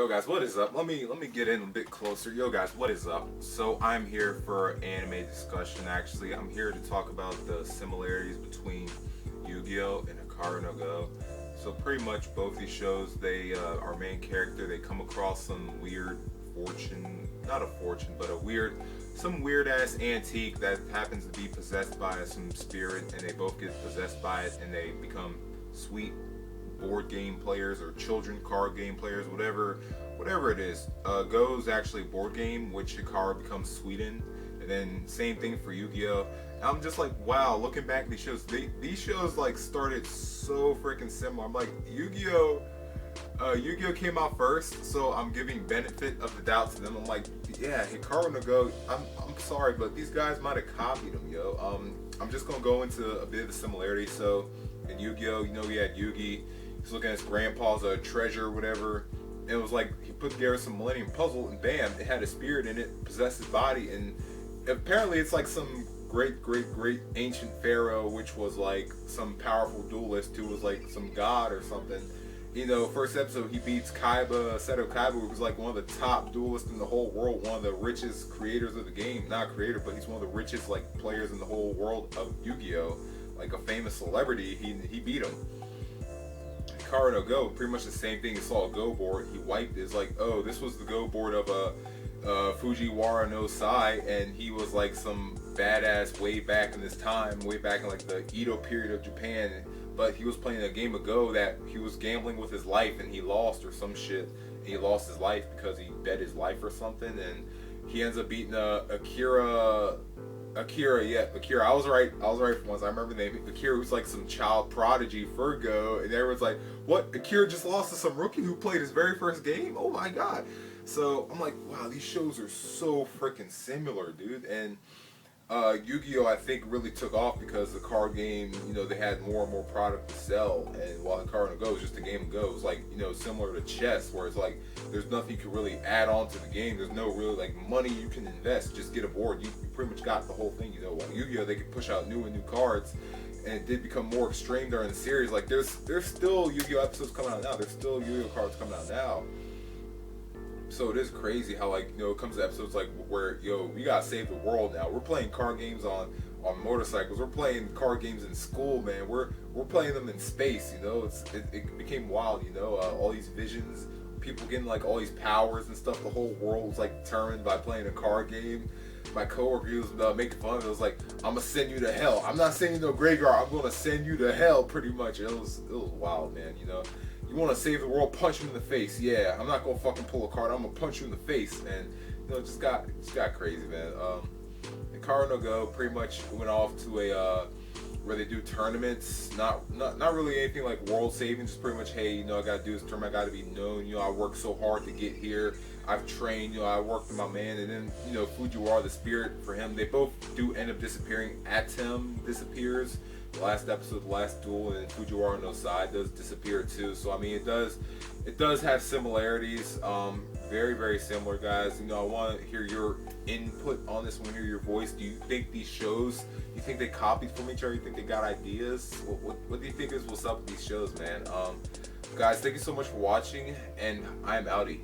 Yo guys, what is up? Let me get in a bit closer. Yo guys, what is up? So I'm here for anime discussion. Actually, I'm here to talk about the similarities between Yu-Gi-Oh and Hikaru no Go. So pretty much both these shows, our main character, they come across some weird fortune, not a fortune, but some weird ass antique that happens to be possessed by some spirit, and they both get possessed by it, and they become sweet board game players or children card game players, whatever it is. Go's actually a board game, which Hikaru becomes sweet in, and then same thing for Yu-Gi-Oh. I'm just like, wow, looking back at these shows, these shows like started so freaking similar. I'm like, Yu-Gi-Oh came out first, so I'm giving benefit of the doubt to them. I'm like, yeah, Hikaru no Go, I'm sorry, but these guys might have copied them, yo. I'm just gonna go into a bit of the similarity. So in Yu-Gi-Oh, we had Yugi. He's looking at his grandpa's treasure or whatever. And it was like he put together some Millennium Puzzle, and bam, it had a spirit in it, possessed his body, and apparently it's like some great ancient pharaoh, which was like some powerful duelist who was like some god or something. First episode he beats Seto Kaiba, who was like one of the top duelists in the whole world, one of the richest creators of the game. Not creator, but he's one of the richest like players in the whole world of Yu-Gi-Oh! Like a famous celebrity. He beat him. Hikaru no Go, pretty much the same thing. He saw a Go board, he wiped it. It's like, oh, this was the Go board of Fujiwara no Sai, and he was like some badass way back in this time, way back in like the Edo period of Japan. But he was playing a game of Go that he was gambling with his life, and he lost or some shit. And he lost his life because he bet his life or something, and he ends up beating Akira. I was right for once. I remember the name Akira, who's like some child prodigy for Go, and everyone's like, what? Akira just lost to some rookie who played his very first game? Oh my god. So I'm like, wow, these shows are so freaking similar, dude. And Yu-Gi-Oh, I think, really took off because the card game, they had more and more product to sell, and while Hikaru no Go is just a game of Go, it's like, similar to chess, where it's like there's nothing you can really add on to the game. There's no really like money you can invest. Just get a board. You pretty much got the whole thing. While Yu-Gi-Oh, they could push out new and new cards, and it did become more extreme during the series. Like there's still Yu-Gi-Oh episodes coming out now. There's still Yu-Gi-Oh cards coming out now. So it is crazy how it comes to episodes like where we gotta save the world now. We're playing card games on motorcycles. We're playing card games in school, man. We're playing them in space. It became wild. All these visions, people getting like all these powers and stuff. The whole world was like determined by playing a card game. My coworker, he was making fun of it. It was like, I'm gonna send you to hell. I'm not sending you to a graveyard. I'm gonna send you to hell. Pretty much. It was wild, man. You want to save the world, punch him in the face. Yeah, I'm not gonna fucking pull a card. I'm gonna punch you in the face, and it just got crazy, man. Hikaru no Go pretty much went off to a where they do tournaments. Not really anything like world saving. Just pretty much, hey, I gotta do this tournament. I gotta be known. I worked so hard to get here. I've trained. I worked with my man, and then Fujiwara, the spirit for him. They both do end up disappearing. Atem disappears. The last episode, the last duel, and Fujiwara no Sai does disappear too. So I mean, it does have similarities. Very similar, guys. I want to hear your input on this. I want to hear your voice. Do you think these shows? You think they copied from each other? You think they got ideas? What do you think is what's up with these shows, man? Guys, thank you so much for watching, and I'm outie.